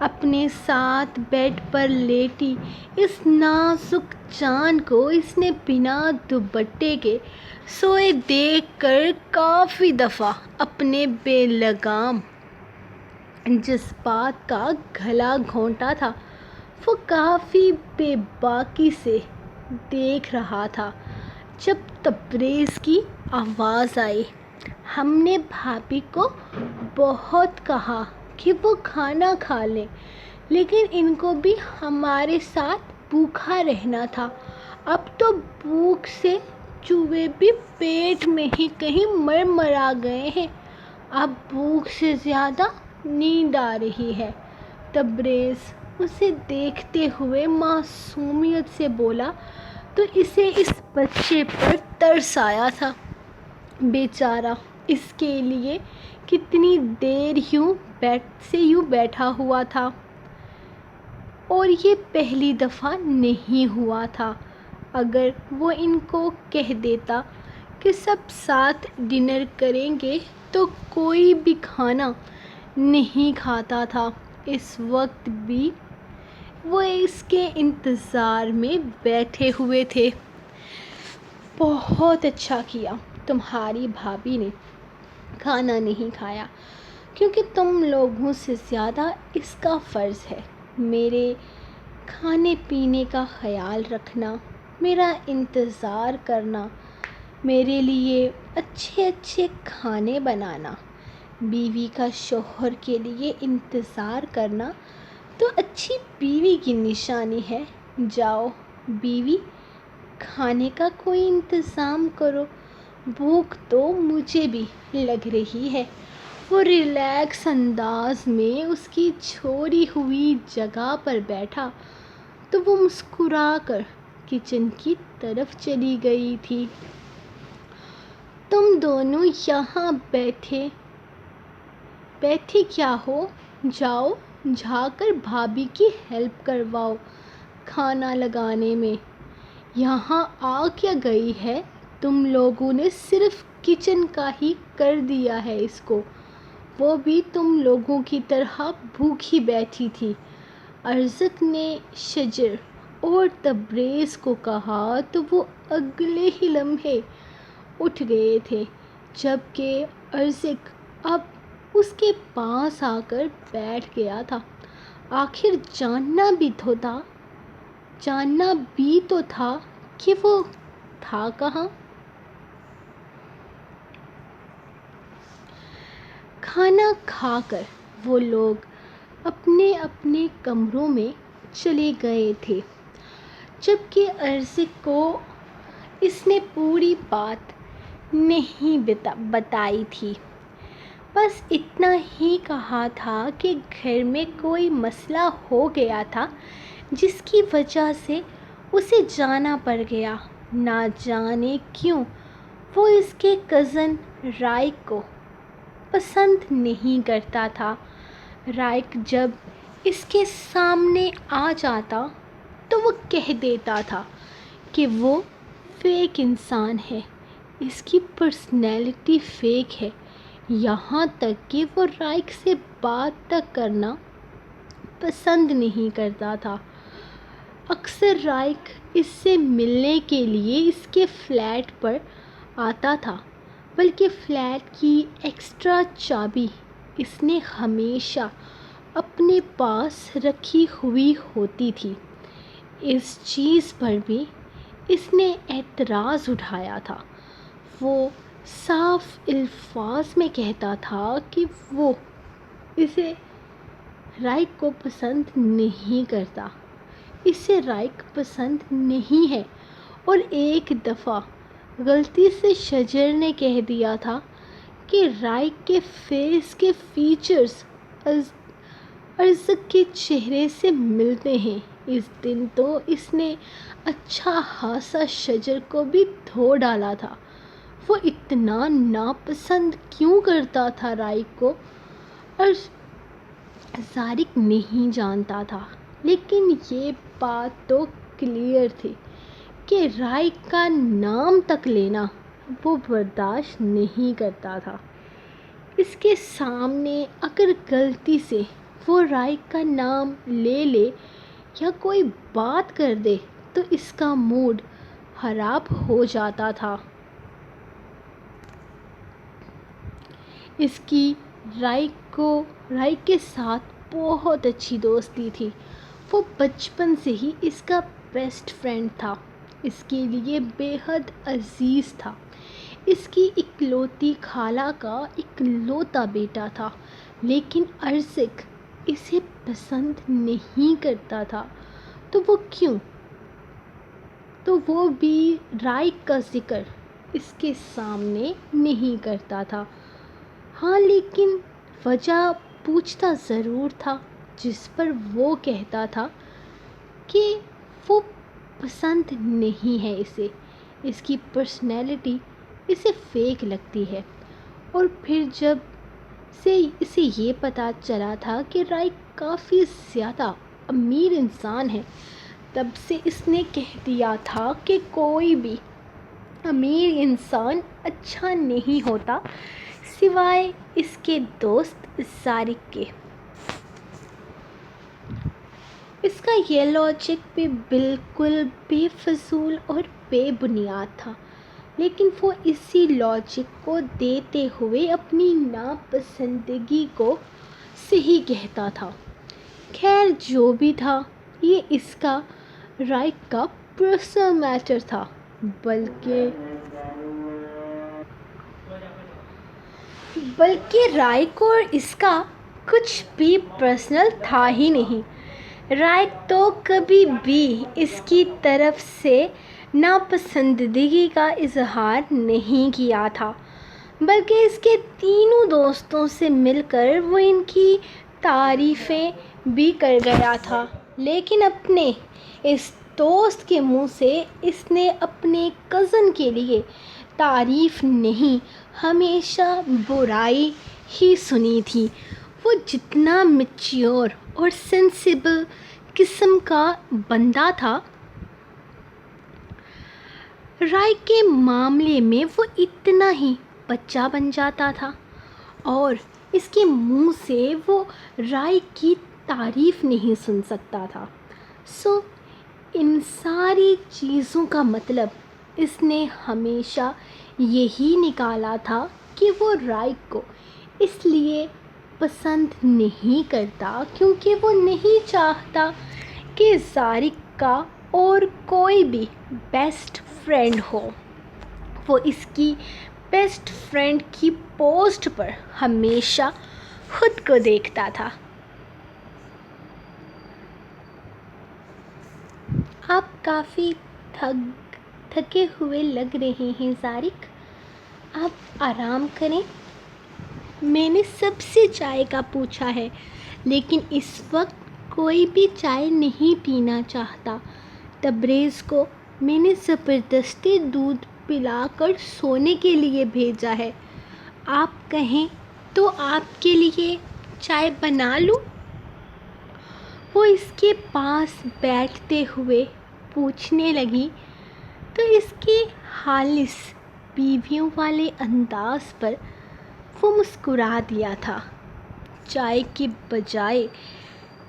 اپنے ساتھ بیڈ پر لیٹی اس نازک جان کو اس نے بنا دوپٹے کے سوئے دیکھ کر کافی دفعہ اپنے بے لگام جذبات کا گلا گھونٹا تھا۔ وہ کافی بے باکی سے دیکھ رہا تھا جب تبریز کی آواز آئی۔ ہم نے بھابھی کو بہت کہا کہ وہ کھانا کھا لیں، لیکن ان کو بھی ہمارے ساتھ بھوکا رہنا تھا۔ اب تو بھوک سے چوہے بھی پیٹ میں ہی کہیں مرمرا گئے ہیں۔ اب بھوک سے زیادہ نیند آ رہی ہے۔ تبریز اسے دیکھتے ہوئے معصومیت سے بولا تو اسے اس بچے پر ترس آیا تھا۔ بیچارہ اس کے لیے کتنی دیر یوں بیٹھا ہوا تھا، اور یہ پہلی دفعہ نہیں ہوا تھا۔ اگر وہ ان کو کہہ دیتا کہ سب ساتھ ڈنر کریں گے تو کوئی بھی کھانا نہیں کھاتا تھا۔ اس وقت بھی وہ اس کے انتظار میں بیٹھے ہوئے تھے۔ بہت اچھا کیا تمہاری بھابھی نے کھانا نہیں کھایا، کیونکہ تم لوگوں سے زیادہ اس کا فرض ہے میرے کھانے پینے کا خیال رکھنا، میرا انتظار کرنا، میرے لیے اچھے اچھے کھانے بنانا۔ بیوی کا شوہر کے لیے انتظار کرنا تو اچھی بیوی کی نشانی ہے۔ جاؤ بیوی، کھانے کا کوئی انتظام کرو، بھوک تو مجھے بھی لگ رہی ہے۔ وہ ریلیکس انداز میں اس کی چھوڑی ہوئی جگہ پر بیٹھا تو وہ مسکرا کر کچن کی طرف چلی گئی تھی۔ تم دونوں یہاں بیٹھے کیا ہو؟ جاؤ جا کر بھابھی کی ہیلپ کرواؤ کھانا لگانے میں۔ یہاں آ کیا گئی ہے؟ تم لوگوں نے صرف کچن کا ہی کر دیا ہے اس کو۔ وہ بھی تم لوگوں کی طرح بھوکی بیٹھی تھی۔ ارزق نے شجر اور تبریز کو کہا تو وہ اگلے ہی لمحے اٹھ گئے تھے، جبکہ ارزق اب اس کے پاس آ کر بیٹھ گیا تھا۔ آخر جاننا بھی تو تھا کہ وہ تھا کہاں۔ کھانا کھا کر وہ لوگ اپنے اپنے کمروں میں چلے گئے تھے، جبکہ ارزق کو اس نے پوری بات نہیں بتائی تھی۔ بس اتنا ہی کہا تھا کہ گھر میں کوئی مسئلہ ہو گیا تھا جس کی وجہ سے اسے جانا پڑ گیا۔ نہ جانے کیوں وہ اس کے کزن رائق کو پسند نہیں کرتا تھا۔ رائق جب اس کے سامنے آ جاتا تو وہ کہہ دیتا تھا کہ وہ فیک انسان ہے، اس کی پرسنالٹی فیک ہے، یہاں تک کہ وہ رائق سے بات تک کرنا پسند نہیں کرتا تھا۔ اکثر رائق اس سے ملنے کے لیے اس کے فلیٹ پر آتا تھا، بلکہ فلیٹ کی ایکسٹرا چابی اس نے ہمیشہ اپنے پاس رکھی ہوئی ہوتی تھی۔ اس چیز پر بھی اس نے اعتراض اٹھایا تھا۔ وہ صاف الفاظ میں کہتا تھا کہ وہ اسے رائق کو پسند نہیں کرتا، اسے رائق پسند نہیں ہے، اور ایک دفعہ غلطی سے شجر نے کہہ دیا تھا کہ رائق کے فیس کے فیچرز ارزق کے چہرے سے ملتے ہیں۔ اس دن تو اس نے اچھا خاصا شجر کو بھی دھو ڈالا تھا۔ وہ اتنا ناپسند کیوں کرتا تھا رائق کو، ارزق نہیں جانتا تھا، لیکن یہ بات تو کلیئر تھی کہ رائق کا نام تک لینا وہ برداشت نہیں کرتا تھا۔ اس کے سامنے اگر غلطی سے وہ رائق کا نام لے لے یا کوئی بات کر دے تو اس کا موڈ خراب ہو جاتا تھا۔ اس کی رائق کے ساتھ بہت اچھی دوستی تھی۔ وہ بچپن سے ہی اس کا بیسٹ فرینڈ تھا، اس کے لیے بے حد عزیز تھا۔ اس کی اکلوتی خالہ کا اکلوتا بیٹا تھا، لیکن ارزق اسے پسند نہیں کرتا تھا۔ تو وہ کیوں؟ تو وہ بھی رائق کا ذکر اس کے سامنے نہیں کرتا تھا۔ ہاں، لیکن وجہ پوچھتا ضرور تھا، جس پر وہ کہتا تھا کہ وہ پسند نہیں ہے اسے، اس کی پرسنالٹی اسے فیک لگتی ہے۔ اور پھر جب سے اسے یہ پتہ چلا تھا کہ رائق کافی زیادہ امیر انسان ہے، تب سے اس نے کہہ دیا تھا کہ کوئی بھی امیر انسان اچھا نہیں ہوتا سوائے اس کے دوست زارق کے۔ اس کا یہ لاجک بھی بالکل بے فضول اور بے بنیاد تھا، لیکن وہ اسی لاجک کو دیتے ہوئے اپنی ناپسندگی کو صحیح کہتا تھا۔ خیر جو بھی تھا، یہ اس کا رائق کا پرسنل میٹر تھا، بلکہ رائق اور اس کا کچھ بھی پرسنل تھا ہی نہیں۔ رائق تو کبھی بھی اس کی طرف سے ناپسندگی کا اظہار نہیں کیا تھا، بلکہ اس کے تینوں دوستوں سے مل کر وہ ان کی تعریفیں بھی کر گیا تھا۔ لیکن اپنے اس دوست کے منہ سے اس نے اپنے کزن کے لیے تعریف نہیں، ہمیشہ برائی ہی سنی تھی۔ وہ جتنا میچیور اور سینسیبل قسم کا بندہ تھا، رائق کے معاملے میں وہ اتنا ہی بچہ بن جاتا تھا، اور اس کے منہ سے وہ رائق کی تعریف نہیں سن سکتا تھا۔ ان ساری چیزوں کا مطلب اس نے ہمیشہ یہی نکالا تھا کہ وہ رائق کو اس لیے پسند نہیں کرتا کیونکہ وہ نہیں چاہتا کہ زارق کا اور کوئی بھی بیسٹ فرینڈ ہو۔ وہ اس کی بیسٹ فرینڈ کی پوسٹ پر ہمیشہ خود کو دیکھتا تھا۔ آپ کافی تھکے ہوئے لگ رہے ہیں زارق، آپ آرام کریں۔ میں نے سب سے چائے کا پوچھا ہے، لیکن اس وقت کوئی بھی چائے نہیں پینا چاہتا۔ تبریز کو میں نے زبردستی دودھ پلا کر سونے کے لیے بھیجا ہے، آپ کہیں تو آپ کے لیے چائے بنا لوں؟ وہ اس کے پاس بیٹھتے ہوئے پوچھنے لگی تو اس کے خالص بیویوں والے انداز پر وہ مسکرا دیا تھا۔ چائے کے بجائے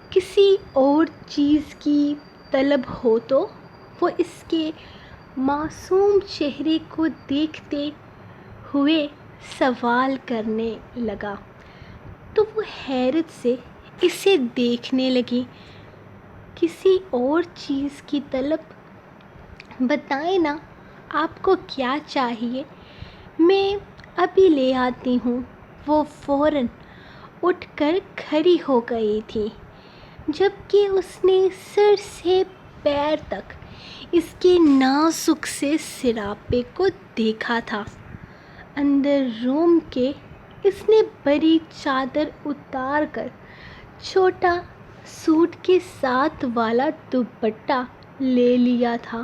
کسی اور چیز کی طلب ہو تو وہ اس کے معصوم چہرے کو دیکھتے ہوئے سوال کرنے لگا، تو وہ حیرت سے اسے دیکھنے لگی۔ کسی اور چیز کی طلب؟ بتائیں نا، آپ کو کیا چاہیے، میں ابھی لے آتی ہوں۔ وہ فوراً اٹھ کر کھڑی ہو گئی تھی، جبکہ اس نے سر سے پیر تک اس کے نازک سے سراپے کو دیکھا تھا۔ اندر روم کے اس نے بڑی چادر اتار کر چھوٹا سوٹ کے ساتھ والا دوپٹہ لے لیا تھا،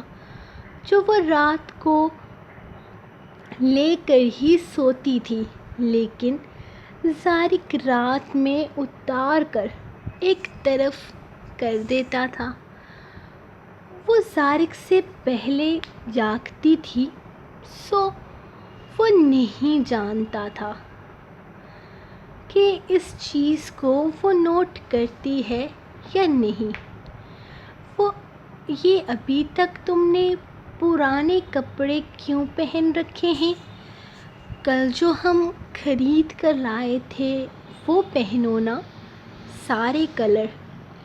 جو وہ رات کو لے کر ہی سوتی تھی، لیکن زارق رات میں اتار کر ایک طرف کر دیتا تھا۔ وہ زارق سے پہلے جاگتی تھی، سو وہ نہیں جانتا تھا کہ اس چیز کو وہ نوٹ کرتی ہے یا نہیں۔ وہ یہ ابھی تک تم نے پرانے کپڑے کیوں پہن رکھے ہیں؟ کل جو ہم خرید کر لائے تھے وہ پہنو نا۔ سارے کلر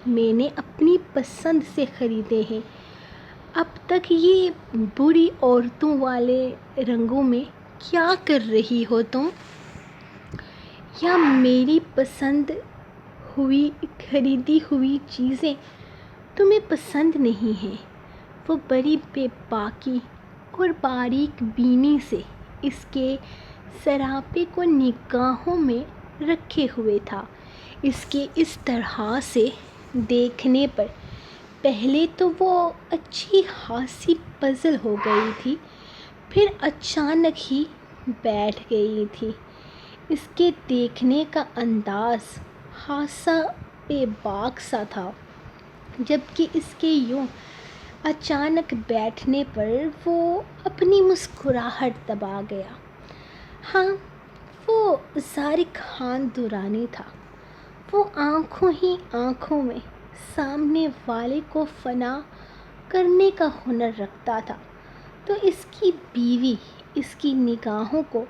میں نے اپنی پسند سے خریدے ہیں۔ اب تک یہ بری عورتوں والے رنگوں میں کیا کر رہی ہو تم؟ یا میری پسند ہوئی خریدی ہوئی چیزیں تمہیں پسند نہیں ہیں؟ وہ بڑی بے باکی اور باریک بینی سے اس کے سراپے کو نگاہوں میں رکھے ہوئے تھا۔ اس کے اس طرح سے دیکھنے پر پہلے تو وہ اچھی خاصی پزل ہو گئی تھی، پھر اچانک ہی بیٹھ گئی تھی۔ اس کے دیکھنے کا انداز خاصا بے باک سا تھا، جبکہ اس کے یوں اچانک بیٹھنے پر وہ اپنی مسکراہٹ دبا گیا۔ ہاں، وہ ظارف خان درانی تھا۔ وہ آنکھوں ہی آنکھوں میں سامنے والے کو فنا کرنے کا ہنر رکھتا تھا، تو اس کی بیوی اس کی نگاہوں کو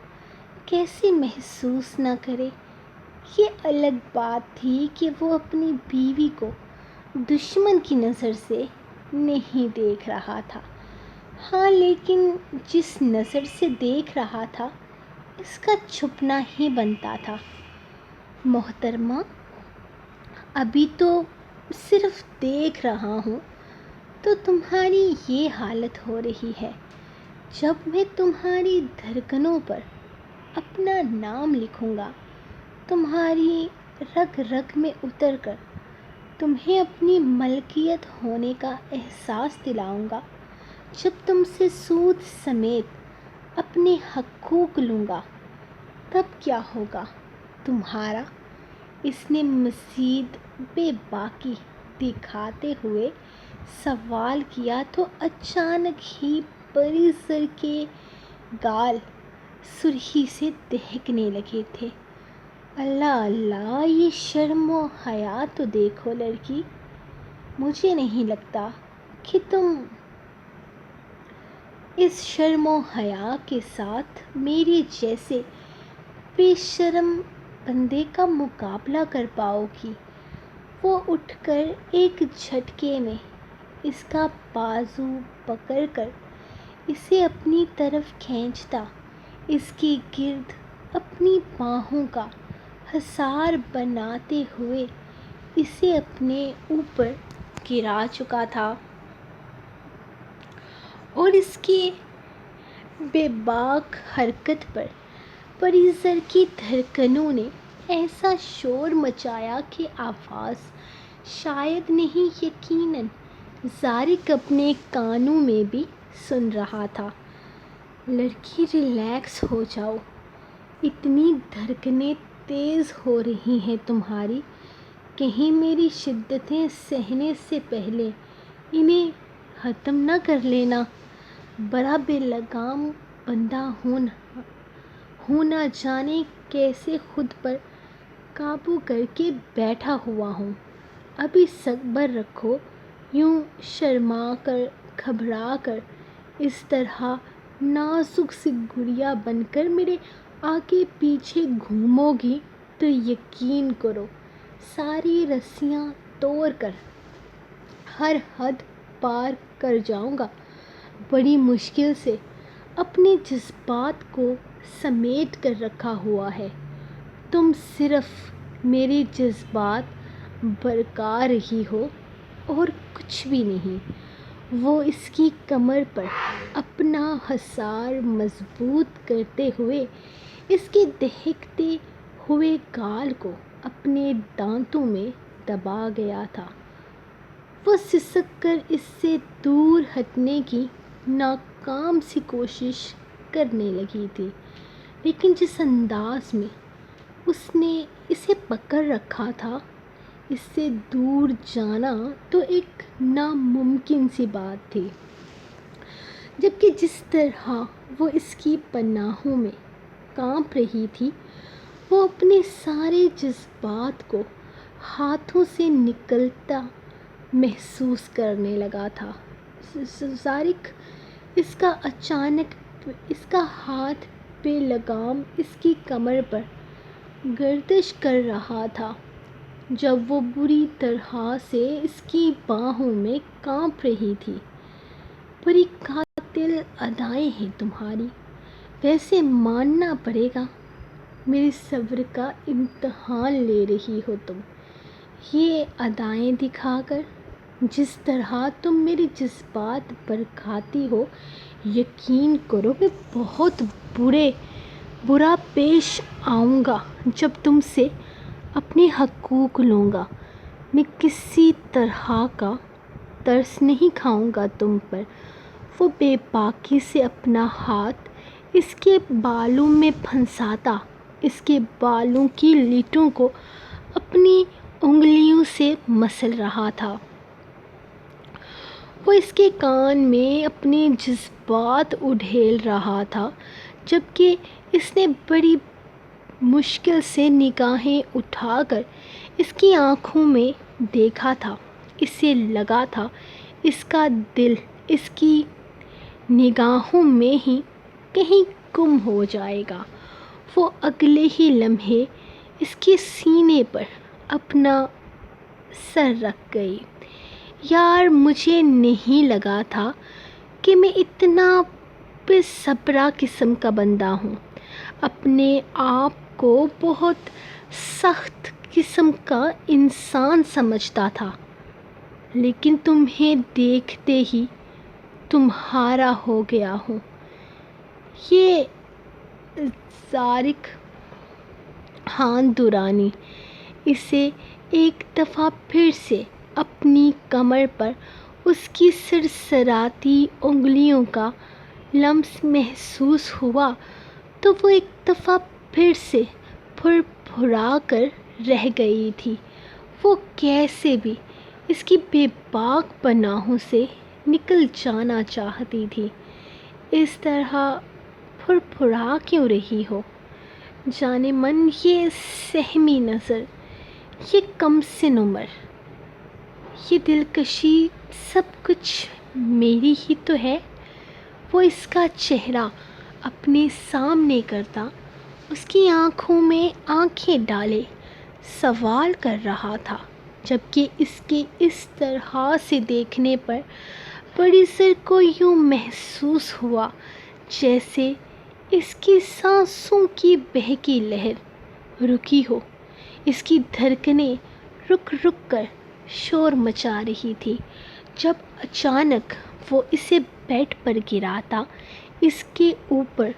کیسے محسوس نہ کرے؟ یہ الگ بات تھی کہ وہ اپنی بیوی کو دشمن کی نظر سے نہیں دیکھ رہا تھا۔ ہاں، لیکن جس نظر سے دیکھ رہا تھا اس کا چھپنا ہی بنتا تھا۔ محترمہ، ابھی تو صرف دیکھ رہا ہوں تو تمہاری یہ حالت ہو رہی ہے۔ جب میں تمہاری دھڑکنوں پر اپنا نام لکھوں گا، تمہاری رگ رگ میں اتر کر تمہیں اپنی ملکیت ہونے کا احساس دلاؤں گا، جب تم سے سود سمیت اپنے حقوق لوں گا، تب کیا ہوگا تمہارا؟ اس نے مزید بے باکی دکھاتے ہوئے سوال کیا تو اچانک ہی پری سر کے گال سرخی سے دہکنے لگے تھے۔ اللہ اللہ، یہ شرم و حیا تو دیکھو لڑکی، مجھے نہیں لگتا کہ تم اس شرم و حیا کے ساتھ میرے جیسے بے شرم بندے کا مقابلہ کر پاؤ گی۔ وہ اٹھ کر ایک جھٹکے میں اس کا بازو پکڑ کر اسے اپنی طرف کھینچتا اس کے گرد اپنی باہوں کا حصار بناتے ہوئے اسے اپنے اوپر گرا چکا تھا، اور اس کی بے باک حرکت پر پریزر کی دھڑکنوں نے ایسا شور مچایا کہ آواز شاید نہیں، یقیناً ذارق اپنے کانوں میں بھی سن رہا تھا۔ لڑکی، ریلیکس ہو جاؤ، اتنی دھڑکنیں تیز ہو رہی ہیں تمہاری، کہیں میری شدتیں سہنے سے پہلے انہیں ختم نہ کر لینا۔ بڑا بے لگام بندہ ہوں، نہ جانے کیسے خود پر قابو کر کے بیٹھا ہوا ہوں۔ ابھی صبر رکھو۔ یوں شرما کر، گھبرا کر، اس طرح نازک سی گڑیا بن کر میرے آگے پیچھے گھومو گی تو یقین کرو ساری رسیاں توڑ کر ہر حد پار کر جاؤں گا۔ بڑی مشکل سے اپنے جذبات کو سمیٹ کر رکھا ہوا ہے، تم صرف میرے جذبات بھڑکا رہی ہو اور کچھ بھی نہیں۔ وہ اس کی کمر پر اپنا حصار مضبوط کرتے ہوئے اس کے دہکتے ہوئے گال کو اپنے دانتوں میں دبا گیا تھا۔ وہ سسک کر اس سے دور ہٹنے کی ناکام سی کوشش کرنے لگی تھی، لیکن جس انداز میں اس نے اسے پکڑ رکھا تھا، اس سے دور جانا تو ایک ناممکن سی بات تھی، جبکہ جس طرح وہ اس کی پناہوں میں کانپ رہی تھی وہ اپنے سارے جذبات کو ہاتھوں سے نکلتا محسوس کرنے لگا تھا۔ زارق اس کا اچانک اس کا ہاتھ بے لگام اس کی کمر پر گردش کر رہا تھا، جب وہ بری طرح سے اس کی باہوں میں کانپ رہی تھی۔ بڑی قاتل ادائیں ہیں تمہاری، ویسے ماننا پڑے گا، میرے صبر کا امتحان لے رہی ہو تم۔ یہ ادائیں دکھا کر جس طرح تم میرے جذبات پر کھاتی ہو، یقین کرو میں بہت برا پیش آؤں گا جب تم سے اپنے حقوق لوں گا۔ میں کسی طرح کا ترس نہیں کھاؤں گا تم پر۔ وہ بے باکی سے اپنا ہاتھ اس کے بالوں میں پھنساتا اس کے بالوں کی لٹوں کو اپنی انگلیوں سے مسل رہا تھا۔ وہ اس کے کان میں اپنے جذبات ادھیل رہا تھا، جبکہ اس نے بڑی مشکل سے نگاہیں اٹھا کر اس کی آنکھوں میں دیکھا تھا۔ اسے لگا تھا اس کا دل اس کی نگاہوں میں ہی کہیں گم ہو جائے گا۔ وہ اگلے ہی لمحے اس کے سینے پر اپنا سر رکھ گئی۔ یار، مجھے نہیں لگا تھا کہ میں اتنا بے صبرا قسم کا بندہ ہوں۔ اپنے آپ کو بہت سخت قسم کا انسان سمجھتا تھا، لیکن تمہیں دیکھتے ہی تمہارا ہو گیا ہوں۔ یہ زارق ہاتھ دورانی اسے ایک دفعہ پھر سے اپنی کمر پر اس کی سرسراتی انگلیوں کا لمس محسوس ہوا تو وہ ایک دفعہ پھر سے پھر پھرا کر رہ گئی تھی۔ وہ کیسے بھی اس کی بے باک پناہوں سے نکل جانا چاہتی تھی۔ اس طرح پھر پھرا کیوں رہی ہو؟ جانے من یہ سہمی نظر، یہ کم سن عمر، یہ دلکشی سب کچھ میری ہی تو ہے۔ وہ اس کا چہرہ اپنے سامنے کرتا اس کی آنکھوں میں آنکھیں ڈالے سوال کر رہا تھا، جبکہ اس کے اس طرح سے دیکھنے پر بڑی سر کو یوں محسوس ہوا جیسے اس کی سانسوں کی بہکی لہر رکی ہو۔ اس کی دھڑکنیں رک رک کر شور مچا رہی تھی جب اچانک وہ اسے بیڈ پر گراتا اس کے اوپر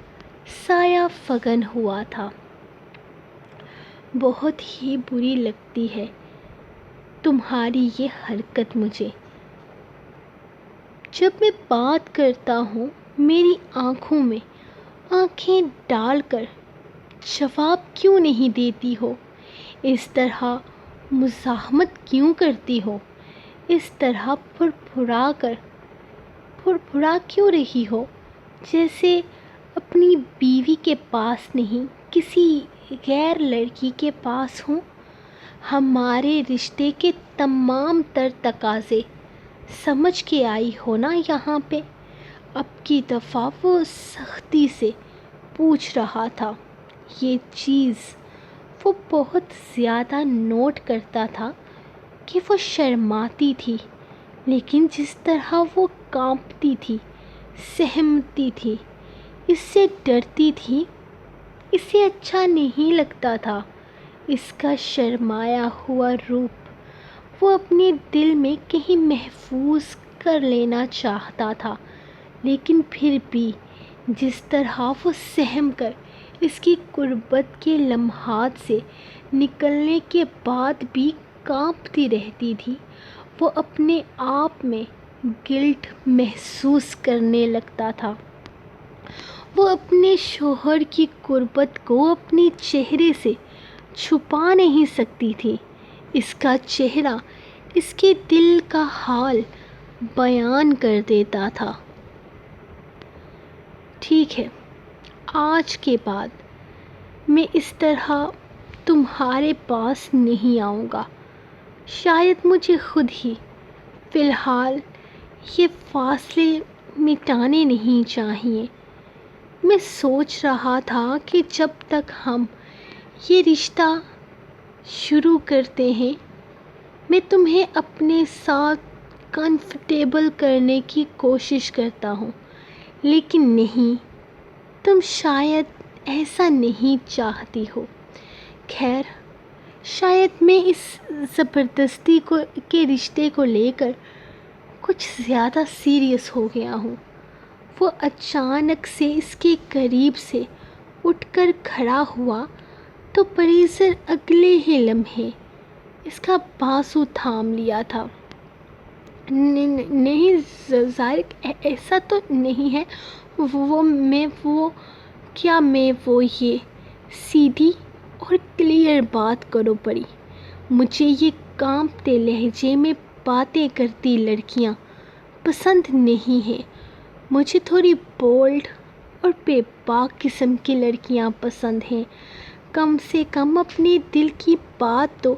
سایہ فگن ہوا تھا۔ بہت ہی بری لگتی ہے تمہاری یہ حرکت مجھے۔ جب میں بات کرتا ہوں میری آنکھوں میں آنکھیں ڈال کر جواب کیوں نہیں دیتی ہو؟ اس طرح مزاحمت کیوں کرتی ہو؟ اس طرح پھر پھرا کیوں رہی ہو جیسے اپنی بیوی کے پاس نہیں کسی غیر لڑکی کے پاس ہوں؟ ہمارے رشتے کے تمام تر تقاضے سمجھ کے آئی ہو نا یہاں پہ؟ اب کی دفعہ وہ سختی سے پوچھ رہا تھا۔ یہ چیز وہ بہت زیادہ نوٹ کرتا تھا کہ وہ شرماتی تھی، لیکن جس طرح وہ کانپتی تھی، سہمتی تھی، اس سے ڈرتی تھی، اسے اچھا نہیں لگتا تھا۔ اس کا شرمایا ہوا روپ وہ اپنے دل میں کہیں محفوظ کر لینا چاہتا تھا، لیکن پھر بھی جس طرح وہ سہم کر اس کی قربت کے لمحات سے نکلنے کے بعد بھی کانپتی رہتی تھی، وہ اپنے آپ میں گلٹ محسوس کرنے لگتا تھا۔ وہ اپنے شوہر کی قربت کو اپنے چہرے سے چھپا نہیں سکتی تھی۔ اس کا چہرہ اس کے دل کا حال بیان کر دیتا تھا۔ ٹھیک ہے، آج کے بعد میں اس طرح تمہارے پاس نہیں آؤں گا، شاید مجھے خود ہی فی الحال یہ فاصلے مٹانے نہیں چاہیے۔ میں سوچ رہا تھا کہ جب تک ہم یہ رشتہ شروع کرتے ہیں میں تمہیں اپنے ساتھ کمفرٹیبل کرنے کی کوشش کرتا ہوں، لیکن نہیں، تم شاید ایسا نہیں چاہتی ہو۔ خیر، شاید میں اس زبردستی کے رشتے کو لے کر کچھ زیادہ سیریس ہو گیا ہوں۔ وہ اچانک سے اس کے قریب سے اٹھ کر کھڑا ہوا تو پریزر اگلے ہی لمحے اس کا بازو تھام لیا تھا۔ نہیں زارق، ایسا تو نہیں ہے۔ وہ یہ سیدھی اور کلیئر بات کرو پڑی۔ مجھے یہ کانپتے لہجے میں باتیں کرتی لڑکیاں پسند نہیں ہیں۔ مجھے تھوڑی بولڈ اور بے باک قسم کی لڑکیاں پسند ہیں۔ کم سے کم اپنے دل کی بات تو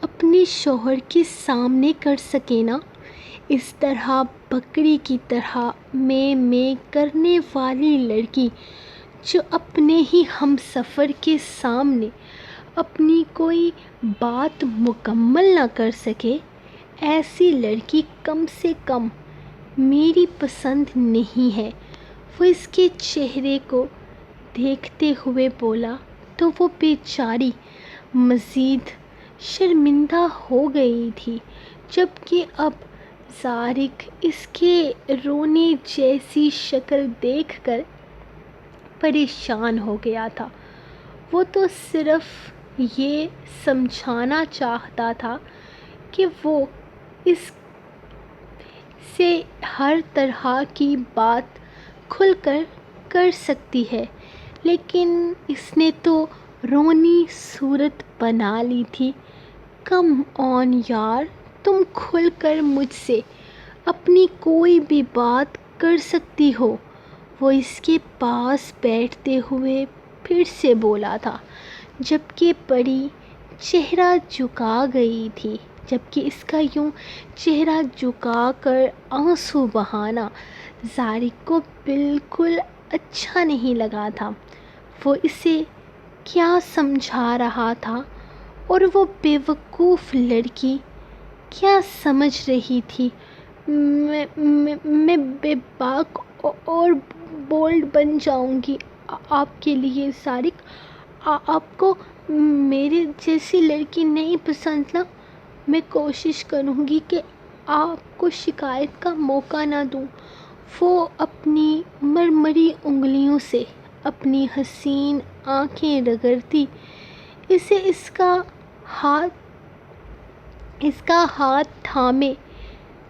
اپنے شوہر کے سامنے کر سکے نا۔ اس طرح بکری کی طرح میں کرنے والی لڑکی جو اپنے ہی ہم سفر کے سامنے اپنی کوئی بات مکمل نہ کر سکے، ایسی لڑکی کم سے کم میری پسند نہیں ہے۔ وہ اس کے چہرے کو دیکھتے ہوئے بولا تو وہ بیچاری مزید شرمندہ ہو گئی تھی، جبکہ اب زارق اس کے رونے جیسی شکل دیکھ کر پریشان ہو گیا تھا۔ وہ تو صرف یہ سمجھانا چاہتا تھا کہ وہ اس سے ہر طرح کی بات کھل کر کر سکتی ہے، لیکن اس نے تو رونی صورت بنا لی تھی۔ کم آن یار، تم کھل کر مجھ سے اپنی کوئی بھی بات کر سکتی ہو۔ وہ اس کے پاس بیٹھتے ہوئے پھر سے بولا تھا، جبکہ پری چہرہ جھکا گئی تھی، جبکہ اس کا یوں چہرہ جھکا کر آنسو بہانا زارق کو بالکل اچھا نہیں لگا تھا۔ وہ اسے کیا سمجھا رہا تھا اور وہ بے وقوف لڑکی کیا سمجھ رہی تھی؟ میں بے باک اور بولڈ بن جاؤں گی آپ کے لیے زارق۔ آپ کو میرے جیسی لڑکی نہیں پسند نا؟ میں کوشش کروں گی کہ آپ کو شکایت کا موقع نہ دوں۔ وہ اپنی مرمری انگلیوں سے اپنی حسین آنکھیں رگڑتی اسے اس کا ہاتھ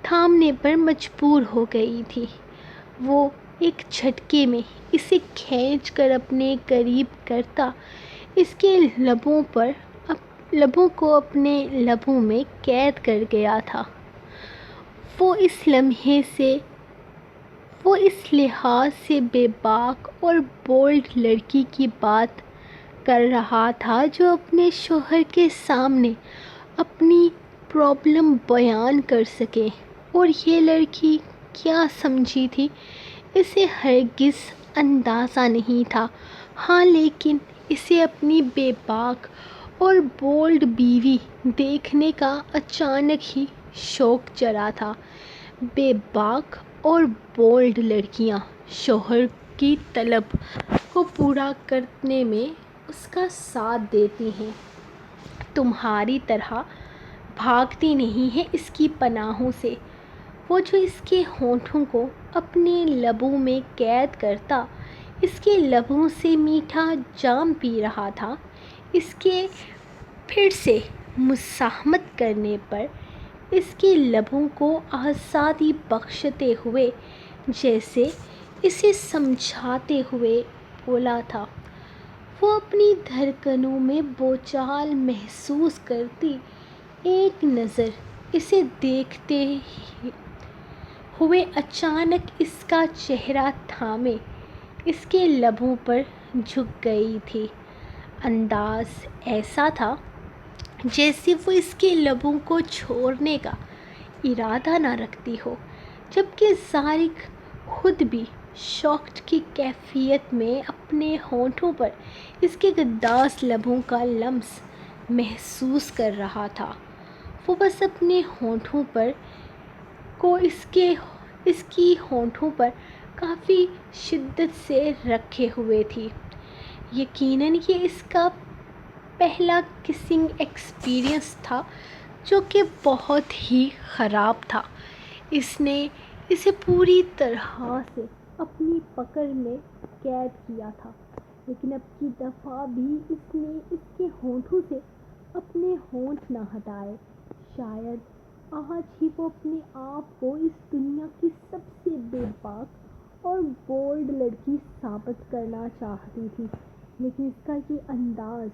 تھامنے پر مجبور ہو گئی تھی۔ وہ ایک جھٹکے میں اسے کھینچ کر اپنے قریب کرتا اس کے لبوں کو اپنے لبوں میں قید کر گیا تھا۔ وہ اس لحاظ سے بے باک اور بولڈ لڑکی کی بات کر رہا تھا جو اپنے شوہر کے سامنے اپنی پرابلم بیان کر سکے، اور یہ لڑکی کیا سمجھی تھی اسے ہرگز اندازہ نہیں تھا۔ ہاں، لیکن اسے اپنی بے باک اور بولڈ بیوی دیکھنے کا اچانک ہی شوق چڑھا تھا۔ بے باک اور بولڈ لڑکیاں شوہر کی طلب کو پورا کرنے میں اس کا ساتھ دیتی ہیں، تمہاری طرح بھاگتی نہیں ہیں اس کی پناہوں سے۔ وہ جو اس کے ہونٹوں کو اپنے لبوں میں قید کرتا اس کے لبوں سے میٹھا جام پی رہا تھا، اس کے پھر سے مزاحمت کرنے پر اس کے لبوں کو آزادی بخشتے ہوئے جیسے اسے سمجھاتے ہوئے بولا تھا۔ وہ اپنی دھڑکنوں میں بوچھال محسوس کرتی ایک نظر اسے دیکھتے ہوئے اچانک اس کا چہرہ تھامے اس کے لبوں پر جھک گئی تھی۔ انداز ایسا تھا جیسے وہ اس کے لبوں کو چھوڑنے کا ارادہ نہ رکھتی ہو، جبکہ زارق خود بھی شاکڈ کی کیفیت میں اپنے ہونٹوں پر اس کے گداز لبوں کا لمس محسوس کر رہا تھا۔ وہ بس اپنے ہونٹوں پر کو اس کی ہونٹوں پر کافی شدت سے رکھے ہوئے تھی۔ یقیناً یہ اس کا پہلا کسنگ ایکسپیرئنس تھا جو کہ بہت ہی خراب تھا۔ اس نے اسے پوری طرح سے اپنی پکڑ میں قید کیا تھا، لیکن اب کی دفعہ بھی اس نے اس کے ہونٹوں سے اپنے ہونٹ نہ ہٹائے۔ شاید آج ہی وہ اپنے آپ کو اس دنیا کی سب سے بے باک اور بولڈ لڑکی ثابت کرنا چاہتی تھی، لیکن اس کا یہ انداز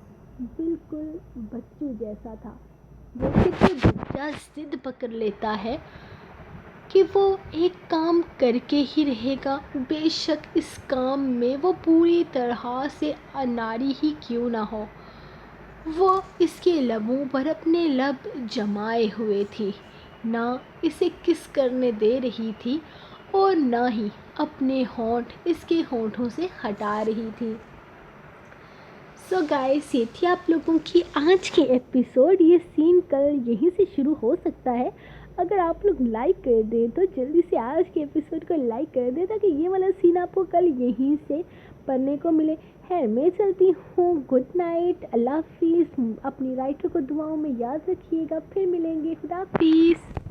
بالکل بچوں جیسا تھا، جیسے کوئی بچہ ضد پکڑ لیتا ہے کہ وہ ایک کام کر کے ہی رہے گا، بے شک اس کام میں وہ پوری طرح سے اناڑی ہی کیوں نہ ہو۔ وہ اس کے لبوں پر اپنے لب جمائے ہوئے تھی، نہ اسے کس کرنے دے رہی تھی اور نہ ہی اپنے ہونٹ اس کے ہونٹوں سے ہٹا رہی تھی۔ سو گائز، یہ تھی آپ لوگوں کی آج کی ایپیسوڈ۔ یہ سین کل یہیں سے شروع ہو سکتا ہے۔ اگر آپ لوگ لائک کر دیں تو جلدی سے آج کے ایپیسوڈ کو لائک کر دیں تاکہ یہ والا سین آپ کو کل یہیں سے پڑھنے کو ملے۔ خیر، میں چلتی ہوں، گڈ نائٹ، اللہ حافظ۔ اپنی رائٹر کو دعاؤں میں یاد رکھیے گا، پھر ملیں گے، خدا حافظ۔